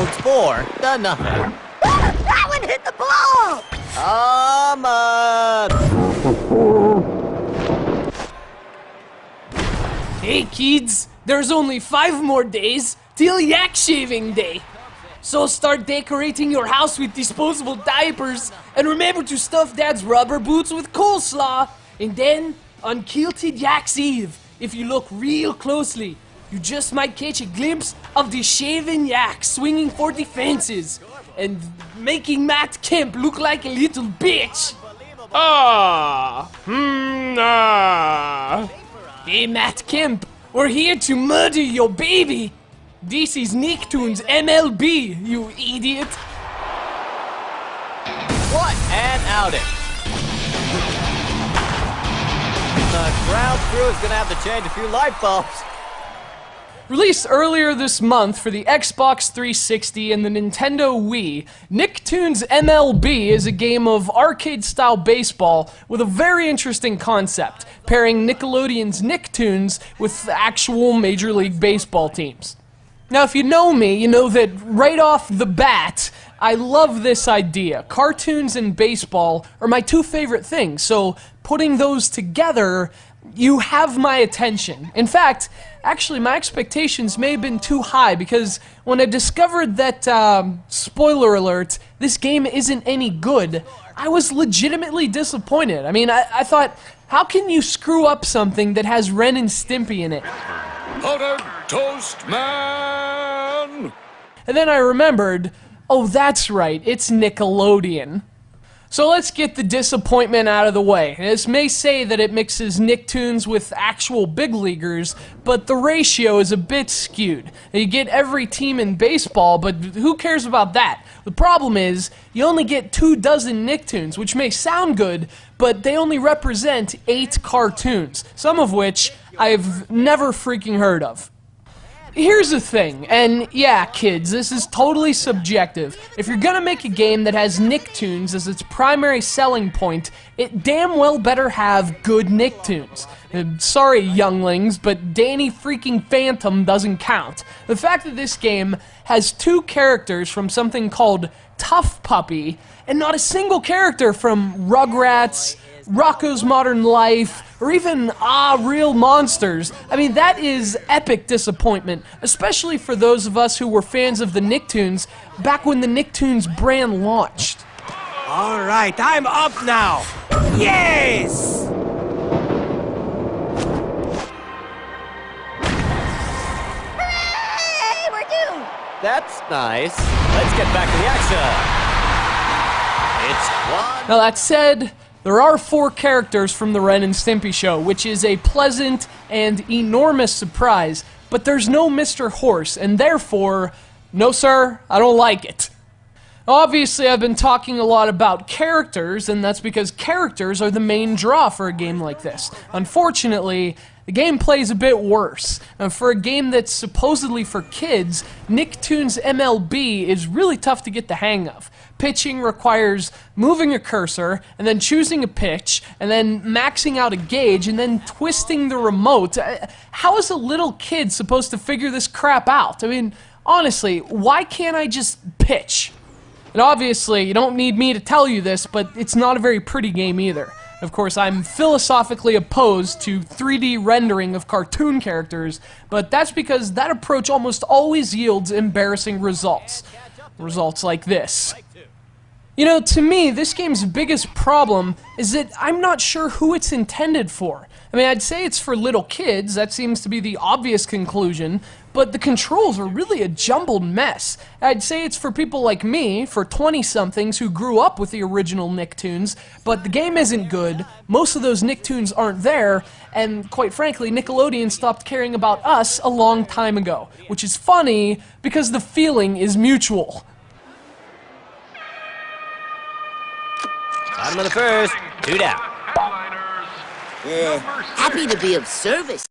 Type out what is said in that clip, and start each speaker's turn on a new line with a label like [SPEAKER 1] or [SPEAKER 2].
[SPEAKER 1] It's 4-0.
[SPEAKER 2] That one hit the ball!
[SPEAKER 1] Come on!
[SPEAKER 3] Hey kids, there's only 5 more days till Yak Shaving Day. So start decorating your house with disposable diapers, and remember to stuff Dad's rubber boots with coleslaw. And then, on Kilted Yak's Eve, if you look real closely, you just might catch a glimpse of the shaven yak swinging for the fences and making Matt Kemp look like a little bitch. Hey Matt Kemp, we're here to murder your baby. This is NICKTOONS MLB, you idiot.
[SPEAKER 1] What an outing! The ground crew is going to have to change a few light bulbs.
[SPEAKER 3] Released earlier this month for the Xbox 360 and the Nintendo Wii, NICKTOONS MLB is a game of arcade-style baseball with a very interesting concept, pairing Nickelodeon's Nicktoons with actual Major League Baseball teams. Now, if you know me, you know that right off the bat, I love this idea. Cartoons and baseball are my 2 favorite things, so putting those together, you have my attention. In fact, actually, my expectations may have been too high because when I discovered that, spoiler alert, this game isn't any good, I was legitimately disappointed. I mean, I thought, how can you screw up something that has Ren and Stimpy in it?
[SPEAKER 4] Buttered toast, man!
[SPEAKER 3] And then I remembered, oh, that's right, it's Nickelodeon. So let's get the disappointment out of the way. This may say that it mixes Nicktoons with actual big leaguers, but the ratio is a bit skewed. You get every team in baseball, but who cares about that? The problem is, you only get 24 Nicktoons, which may sound good, but they only represent 8 cartoons, some of which I've never freaking heard of. Here's the thing, and yeah, kids, this is totally subjective. If you're gonna make a game that has Nicktoons as its primary selling point, it damn well better have good Nicktoons. Sorry, younglings, but Danny freaking Phantom doesn't count. The fact that this game has 2 characters from something called Tough Puppy, and not a single character from Rugrats, Rocko's Modern Life, or even Real Monsters. I mean, that is epic disappointment, especially for those of us who were fans of the Nicktoons back when the Nicktoons brand launched.
[SPEAKER 5] All right, I'm up now. Yes!
[SPEAKER 2] Hooray! We're due!
[SPEAKER 1] That's nice. Let's get back to the action. It's 1.
[SPEAKER 3] Now that said, there are 4 characters from the Ren and Stimpy show, which is a pleasant and enormous surprise, but there's no Mr. Horse, and therefore, no sir, I don't like it. Obviously, I've been talking a lot about characters, and that's because characters are the main draw for a game like this. Unfortunately, the gameplay is a bit worse. For a game that's supposedly for kids, NICKTOONS MLB is really tough to get the hang of. Pitching requires moving a cursor, and then choosing a pitch, and then maxing out a gauge, and then twisting the remote. How is a little kid supposed to figure this crap out? I mean, honestly, why can't I just pitch? And obviously, you don't need me to tell you this, but it's not a very pretty game either. Of course, I'm philosophically opposed to 3D rendering of cartoon characters, but that's because that approach almost always yields embarrassing results. Results like this. You know, to me, this game's biggest problem is that I'm not sure who it's intended for. I mean, I'd say it's for little kids, that seems to be the obvious conclusion, but the controls are really a jumbled mess. I'd say it's for people like me, for 20-somethings who grew up with the original Nicktoons, but the game isn't good, most of those Nicktoons aren't there, and quite frankly, Nickelodeon stopped caring about us a long time ago, which is funny because the feeling is mutual.
[SPEAKER 1] Bottom of the first, 2 down.
[SPEAKER 2] Happy to be of service.